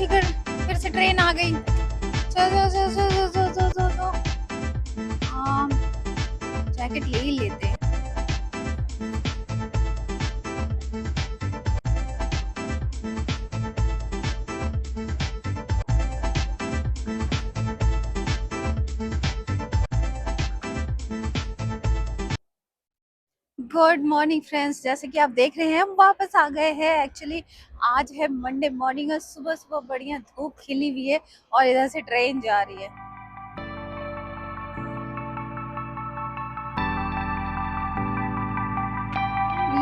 शिखर, फिर से ट्रेन आ गई। चलो चलो चलो चलो चलो चलो, जैकेट ले ही लेते हैं। गुड मॉर्निंग फ्रेंड्स, जैसे कि आप देख रहे हैं हम वापस आ गए हैं। एक्चुअली आज है मंडे मॉर्निंग और सुबह सुबह बढ़िया धूप खिली हुई है और इधर से ट्रेन जा रही है।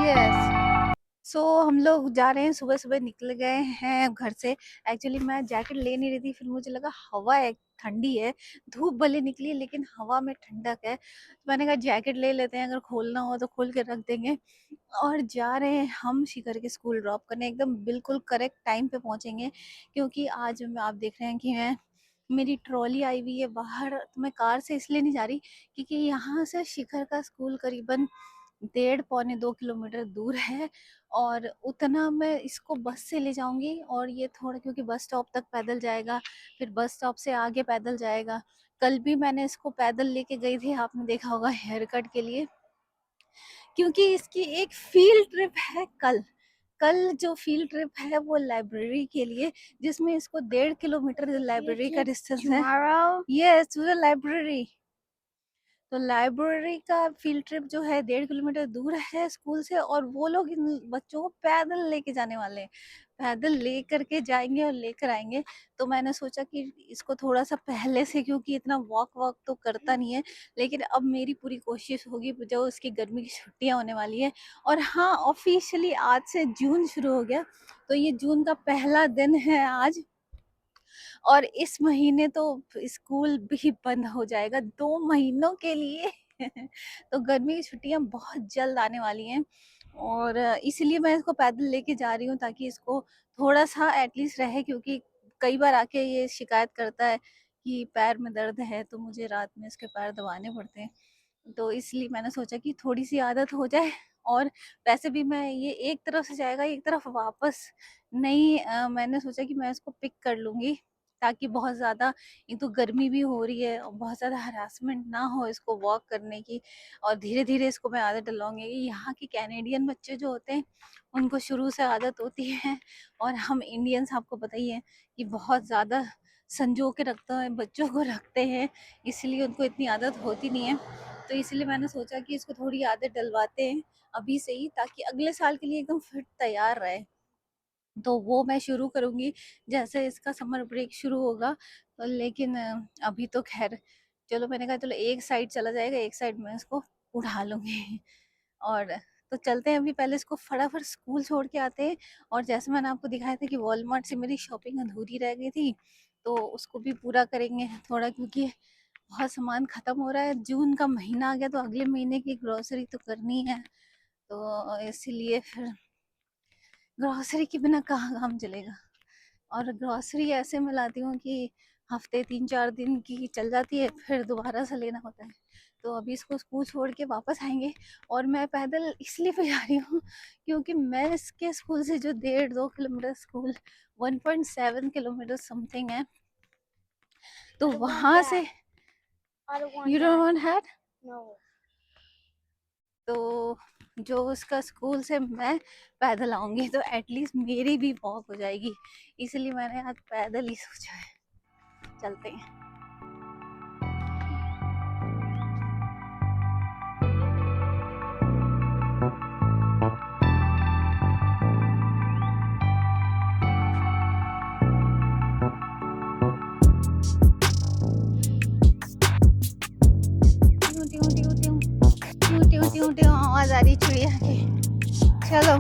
यस, सो हम लोग जा रहे हैं, सुबह सुबह निकल गए हैं घर से। एक्चुअली मैं जैकेट ले नहीं रही थी, फिर मुझे लगा हवा एक ठंडी है, धूप भले निकली है लेकिन हवा में ठंडक है, तो मैंने कहा जैकेट ले लेते हैं, अगर खोलना हो तो खोल के रख देंगे। और जा रहे हैं हम शिखर के स्कूल ड्रॉप करने, एकदम बिल्कुल करेक्ट टाइम पे पहुंचेंगे, क्योंकि आज आप देख रहे हैं कि मैं मेरी ट्रॉली आई हुई है बाहर। तो मैं कार से इसलिए नहीं जा रही क्योंकि यहाँ से शिखर का स्कूल करीबन 1.5 पौने 2 किलोमीटर दूर है, और उतना मैं इसको बस से ले जाऊंगी, और ये थोड़ा क्योंकि बस स्टॉप तक पैदल जाएगा, फिर बस स्टॉप से आगे पैदल जाएगा। कल भी मैंने इसको पैदल लेके गई थी, आपने देखा होगा, हेयर कट के लिए, क्योंकि इसकी एक फील्ड ट्रिप है कल। कल जो फील्ड ट्रिप है वो लाइब्रेरी के लिए, जिसमें इसको 1.5 किलोमीटर लाइब्रेरी का डिस्टेंस है। Yes, to the library. तो लाइब्रेरी का फील्ड ट्रिप जो है 1.5 किलोमीटर दूर है स्कूल से, और वो लोग इन बच्चों को पैदल लेके जाने वाले हैं, पैदल ले करके जाएंगे और लेकर आएंगे। तो मैंने सोचा कि इसको थोड़ा सा पहले से, क्योंकि इतना वॉक वॉक तो करता नहीं है, लेकिन अब मेरी पूरी कोशिश होगी, जो उसकी गर्मी की छुट्टियां होने वाली है। और हाँ, ऑफिशियली आज से जून शुरू हो गया, तो ये जून का पहला दिन है आज, और इस महीने तो स्कूल भी बंद हो जाएगा 2 महीनों के लिए। तो गर्मी की छुट्टियां बहुत जल्द आने वाली हैं, और इसलिए मैं इसको पैदल लेके जा रही हूँ, ताकि इसको थोड़ा सा एटलीस्ट रहे, क्योंकि कई बार आके ये शिकायत करता है कि पैर में दर्द है, तो मुझे रात में इसके पैर दबाने पड़ते हैं। तो इसलिए मैंने सोचा कि थोड़ी सी आदत हो जाए, और वैसे भी मैं ये एक तरफ से जाएगा एक तरफ वापस नहीं, मैंने सोचा कि मैं इसको पिक कर लूँगी, ताकि बहुत ज़्यादा, एक तो गर्मी भी हो रही है और बहुत ज़्यादा हरासमेंट ना हो इसको वॉक करने की, और धीरे धीरे इसको मैं आदत डलवाऊंगी। यहाँ के कैनेडियन बच्चे जो होते हैं उनको शुरू से आदत होती है, और हम इंडियंस आपको पता ही है कि बहुत ज़्यादा संजो के रखते हैं, बच्चों को रखते हैं, इसलिए उनको इतनी आदत होती नहीं है। तो इसलिए मैंने सोचा कि इसको थोड़ी आदत डलवाते हैं अभी से ही, ताकि अगले साल के लिए एकदम फिट तैयार रहे। तो वो मैं शुरू करूँगी जैसे इसका समर ब्रेक शुरू होगा। लेकिन अभी तो खैर, चलो मैंने कहा चलो एक साइड चला जाएगा, एक साइड मैं इसको उठा लूँगी। और तो चलते हैं, अभी पहले इसको फटाफट स्कूल छोड़ के आते हैं। और जैसे मैंने आपको दिखाया था कि वॉलमार्ट से मेरी शॉपिंग अधूरी रह गई थी, तो उसको भी पूरा करेंगे थोड़ा, क्योंकि बहुत सामान ख़त्म हो रहा है। जून का महीना आ गया तो अगले महीने की ग्रोसरी तो करनी है, तो इसीलिए फिर ग्रोसरी के बिना कहाँ काम चलेगा। और ग्रोसरी ऐसे मैं लाती हूँ कि हफ्ते 3-4 दिन की चल जाती है, फिर दोबारा से लेना होता है। तो अभी इसको स्कूल छोड़ के वापस आएंगे, और मैं पैदल इसलिए पे जा रही हूँ क्योंकि मैं इसके स्कूल से जो 1.5-2 किलोमीटर स्कूल, 1.7 किलोमीटर समथिंग है, तो वहाँ से यू डोंट वांट हैट, तो जो उसका स्कूल से मैं पैदल आऊंगी तो एटलीस्ट मेरी भी वॉक हो जाएगी, इसलिए मैंने आज पैदल ही सोचा है। चलते हैं। आवाज आ रही चिड़िया की। चलो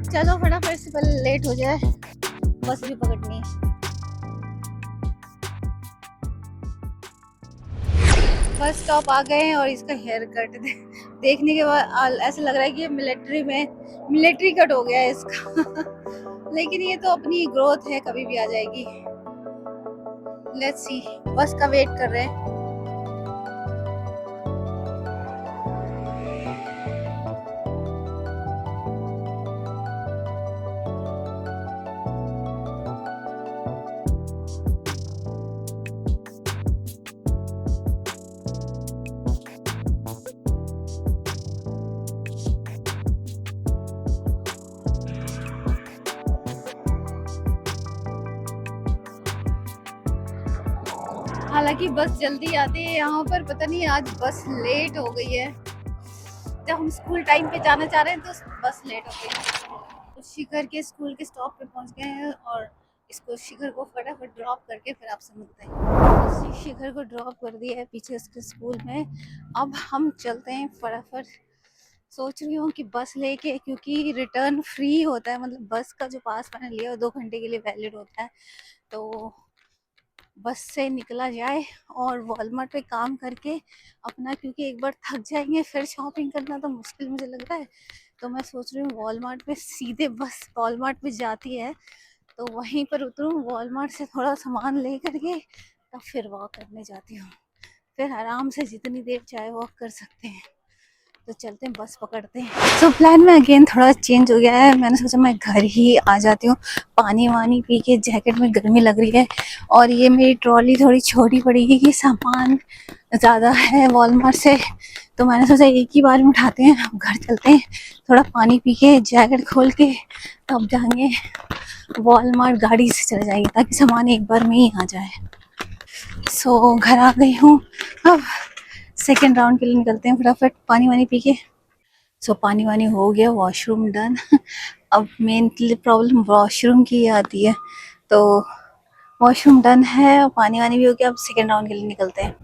चलो फटाफट से, पहले लेट हो जाए, बस भी पकड़नी है। बस स्टॉप आ गए हैं, और इसका हेयर कट देखने के बाद ऐसा लग रहा है कि ये मिलिट्री कट हो गया है इसका। लेकिन ये तो अपनी ग्रोथ है, कभी भी आ जाएगी। लेट्स सी, बस का वेट कर रहे हैं। हालांकि बस जल्दी आती है यहाँ पर, पता नहीं आज बस लेट हो गई है। जब हम स्कूल टाइम पे जाना चाह रहे हैं तो बस लेट हो गई है। तो शिखर के स्कूल के स्टॉप पे पहुंच गए हैं और इसको शिखर को फटाफट ड्रॉप करके फिर आपसे मिलते हैं। शिखर को ड्रॉप कर दिया है पीछे उसके स्कूल में। अब हम चलते हैं फटाफट। सोच रही हूँ कि बस लेके, क्योंकि रिटर्न फ्री होता है, मतलब बस का जो पास मैंने लिया वो 2 घंटे के लिए वैलिड होता है। तो बस से निकला जाए और वॉलमार्ट पे काम करके अपना, क्योंकि एक बार थक जाएंगे फिर शॉपिंग करना तो मुश्किल मुझे लग रहा है। तो मैं सोच रही हूँ वॉलमार्ट पे सीधे बस वॉलमार्ट पे जाती है तो वहीं पर उतरूँ, वॉलमार्ट से थोड़ा सामान ले करके तब फिर वॉक करने जाती हूँ। फिर आराम से जितनी देर चाहे वॉक कर सकते हैं। तो चलते हैं, बस पकड़ते हैं। तो प्लान में अगेन थोड़ा चेंज हो गया है। मैंने सोचा मैं घर ही आ जाती हूँ, पानी वानी पी के, जैकेट में गर्मी लग रही है और ये मेरी ट्रॉली थोड़ी छोटी पड़ेगी कि सामान ज़्यादा है वॉलमार्ट से। तो मैंने सोचा एक ही बार में उठाते हैं, अब घर चलते हैं, थोड़ा पानी पी के जैकेट खोल के तब जाएंगे वॉलमार्ट, गाड़ी से चले जाएंगे ताकि सामान एक बार में ही आ जाए। सो घर आ गई हूँ, अब सेकेंड राउंड के लिए निकलते हैं फटाफट पानी वानी पी के। सो पानी वानी हो गया, वॉशरूम डन। अब मेन प्रॉब्लम वॉशरूम की आती है। तो वॉशरूम डन है, पानी वानी भी हो गया, अब सेकेंड राउंड के लिए निकलते हैं।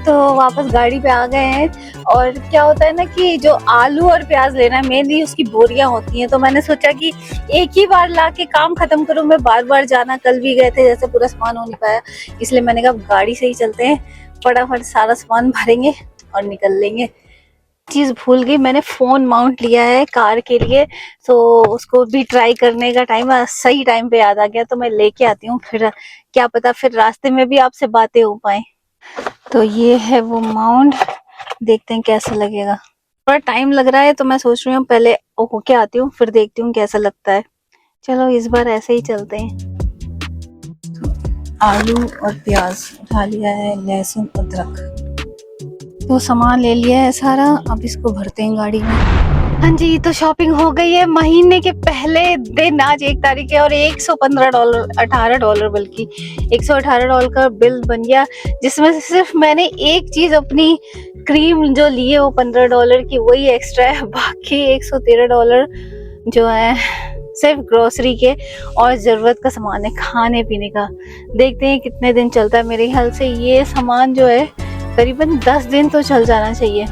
तो वापस गाड़ी पे आ गए हैं और क्या होता है ना कि जो आलू और प्याज लेना है, मेनली उसकी बोरियां होती हैं। तो मैंने सोचा कि एक ही बार लाके काम खत्म करूं, मैं बार बार जाना, कल भी गए थे जैसे पूरा सामान हो नहीं पाया, इसलिए मैंने कहा गाड़ी से ही चलते हैं, फटाफट सारा सामान भरेंगे और निकल लेंगे। चीज भूल गई, मैंने फोन माउंट लिया है कार के लिए, तो उसको भी ट्राई करने का टाइम सही टाइम पे याद आ गया, तो मैं लेके आती हूँ, फिर क्या पता फिर रास्ते में भी आपसे बातें हो पाए। तो ये है वो माउंट, देखते हैं कैसा लगेगा। थोड़ा टाइम लग रहा है तो मैं सोच रही हूँ पहले होके आती हूँ फिर देखती हूँ कैसा लगता है। चलो इस बार ऐसे ही चलते हैं। आलू और प्याज उठा लिया है, लहसुन अदरक तो सामान ले लिया है सारा, अब इसको भरते हैं गाड़ी में। हाँ जी, तो शॉपिंग हो गई है। महीने के पहले दिन, आज 1 तारीख है और $115, $18 बल्कि $118 का बिल बन गया, जिसमें से सिर्फ मैंने एक चीज अपनी क्रीम जो ली है वो $15 की, वही एक्स्ट्रा है। बाकी $113 जो है सिर्फ ग्रोसरी के और जरूरत का सामान है, खाने पीने का। देखते हैं कितने दिन चलता है। मेरे ख्याल से ये सामान जो है करीबन 10 दिन तो चल जाना चाहिए।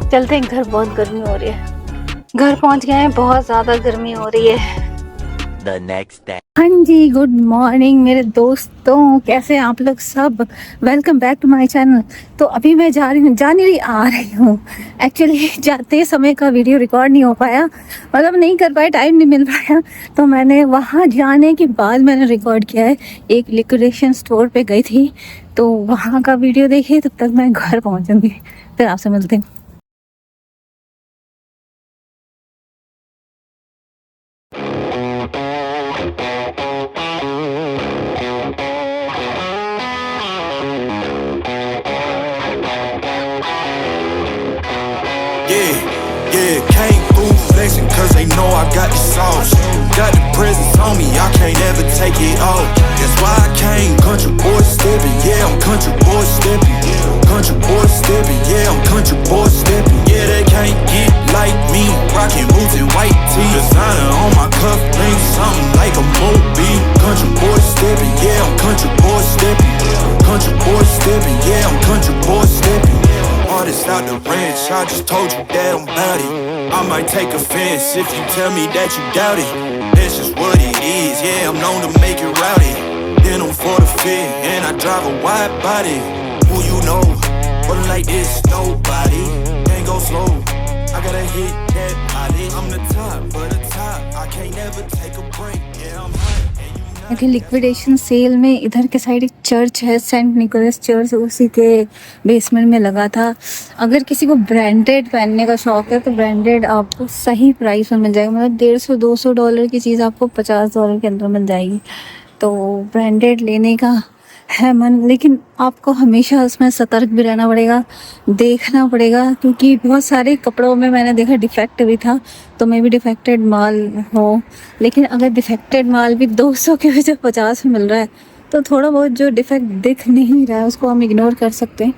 चलते हैं घर, बहुत गर्मी हो रही है। घर पहुंच गए हैं, बहुत ज्यादा गर्मी हो रही है। The next day. हाँ जी, गुड मॉर्निंग मेरे दोस्तों, कैसे हैं आप लोग सब? Welcome back to my channel. तो अभी मैं जा रही हूँ। एक्चुअली जाते समय का वीडियो रिकॉर्ड नहीं हो पाया, मतलब नहीं कर पाया, टाइम नहीं मिल पाया, तो मैंने वहाँ जाने के बाद मैंने रिकॉर्ड किया है। एक लिक्विडेशन स्टोर पे गई थी तो वहाँ का वीडियो देखिए, तब तक मैं घर पहुँचूंगी, फिर आपसे मिलती हूँ। Yeah, came through flexing cause they know I got the sauce. Got the presents on me, I can't ever take it off. That's why I came country boy stepping. Yeah, I'm country boy stepping. Country boy stepping. Yeah, I'm country boy stepping. Yeah, they can't get like me. Rockin' boots and white tee. Designer on my cuff link, something like a Moby. Country boy stepping. Yeah, I'm country boy stepping. Country boy stepping. Yeah, I'm country boy stepping. Artist out the ranch, I just told you that I'm bout it. I might take offense if you tell me that you doubt it. That's just what it is, yeah, I'm known to make it rowdy. Then I'm for the fit, and I drive a wide body. Who you know, rolling like this, nobody. Can't go slow, I gotta hit that body. I'm the top, for the top, I can't never take a break. Yeah, I'm hot. अभी liquidation cell में इधर के side एक church है, Saint Nicholas church, उसी के basement में लगा था। अगर किसी को ब्रांडेड पहनने का शौक है तो ब्रांडेड आपको सही प्राइस में मिल जाएगा, मतलब $150-200 की चीज़ आपको $50 के अंदर मिल जाएगी। तो ब्रांडेड लेने का है मन, लेकिन आपको हमेशा उसमें सतर्क भी रहना पड़ेगा, देखना पड़ेगा, क्योंकि बहुत सारे कपड़ों में मैंने देखा डिफेक्ट भी था। तो मे भी डिफेक्टेड माल हो, लेकिन अगर डिफेक्टेड माल भी 200 के वजह 50 में मिल रहा है तो थोड़ा बहुत जो डिफेक्ट दिख नहीं रहा है उसको हम इग्नोर कर सकते हैं,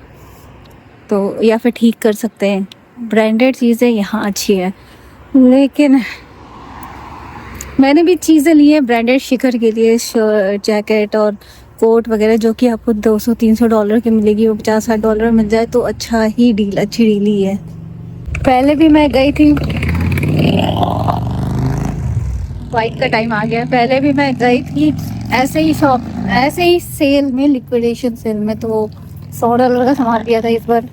तो या फिर ठीक कर सकते हैं। ब्रांडेड चीज़ें यहाँ अच्छी है, लेकिन मैंने भी चीज़ें ली हैं ब्रांडेड शिखर के लिए, शर्ट जैकेट और कोट वगैरह, जो कि आपको $200-300 की मिलेगी, वो $50-60 में मिल जाए तो अच्छा ही डील, अच्छी डील ही है। पहले भी मैं गई थी, वाइट का टाइम आ गया, पहले भी मैं गई थी ऐसे ही शॉप, ऐसे ही सेल में, लिक्विडेशन सेल में, तो $100 का सामान लिया था। इस बार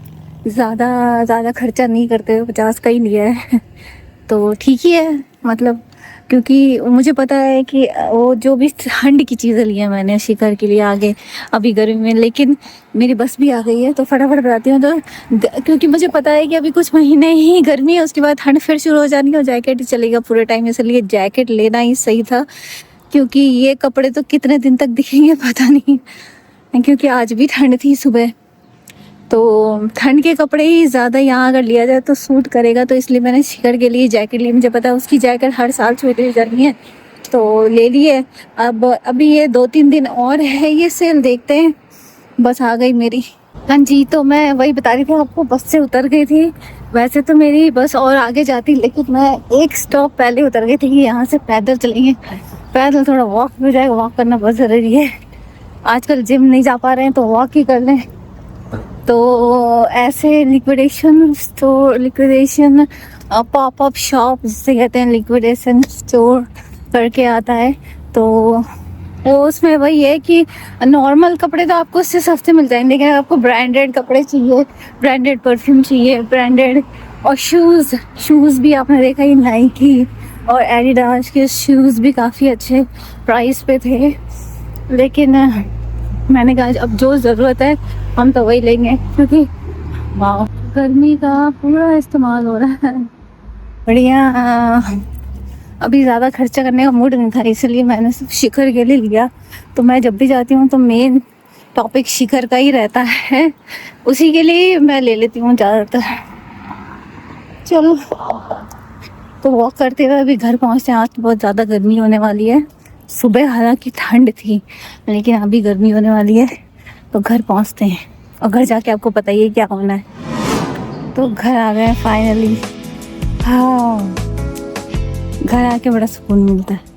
ज़्यादा खर्चा नहीं करते हुए 50 का ही लिया है तो ठीक ही है, मतलब क्योंकि मुझे पता है कि वो जो भी ठंड की चीज़ें ली हैं मैंने शिखर के लिए आगे अभी गर्मी में, लेकिन मेरी बस भी आ गई है तो फटाफट बताती हूँ। तो क्योंकि मुझे पता है कि अभी कुछ महीने ही गर्मी है, उसके बाद ठंड फिर शुरू हो जानी है और जैकेट ही चलेगा पूरे टाइम, इसलिए जैकेट लेना ही सही था, क्योंकि ये कपड़े तो कितने दिन तक दिखेंगे पता नहीं, क्योंकि आज भी ठंड थी सुबह, तो ठंड के कपड़े ही ज़्यादा यहाँ अगर लिया जाए तो सूट करेगा, तो इसलिए मैंने शिखर के लिए जैकेट ली। मुझे पता है उसकी जैकेट हर साल छोटी हो जानी है तो ले लिए। अब अभी ये 2-3 दिन और है ये सेल, देखते हैं। बस आ गई मेरी। हाँ जी, तो मैं वही बता रही थी आपको, बस से उतर गई थी। वैसे तो मेरी बस और आगे जाती, लेकिन मैं एक स्टॉप पहले उतर गई थी कि यहाँ से पैदल चलेंगे, पैदल थोड़ा वॉक हो जाएगा, वॉक करना बहुत ज़रूरी है। आजकल जिम नहीं जा पा रहे हैं तो वॉक ही कर लें। तो ऐसे लिक्विडेशन पॉपअप शॉप जिसे कहते हैं, लिक्विडेशन स्टोर करके आता है, तो वो उसमें वही है कि नॉर्मल कपड़े तो आपको उससे सस्ते मिल जाएंगे, लेकिन अगर आपको ब्रांडेड कपड़े चाहिए, ब्रांडेड परफ्यूम चाहिए, ब्रांडेड, और शूज़ भी आपने देखा ही, नाइकी और एडिडास के शूज़ भी काफ़ी अच्छे प्राइस पे थे, लेकिन मैंने कहा अब जो ज़रूरत है हम तो वही लेंगे, क्योंकि वाह गर्मी का पूरा इस्तेमाल हो रहा है बढ़िया। अभी ज़्यादा खर्चा करने का मूड नहीं था, इसलिए मैंने सिर्फ शिखर के लिए लिया। तो मैं जब भी जाती हूँ तो मेन टॉपिक शिखर का ही रहता है, उसी के लिए मैं ले लेती हूँ ज़्यादातर। चलो, तो वॉक करते हुए अभी घर पहुँचते हैं। आज बहुत ज़्यादा गर्मी होने वाली है, सुबह हालांकि ठंड थी, लेकिन अभी गर्मी होने वाली है, तो घर पहुंचते हैं और घर जाके आपको पता ही है क्या होना है। तो घर आ गए फाइनली। हाँ, घर आके बड़ा सुकून मिलता है।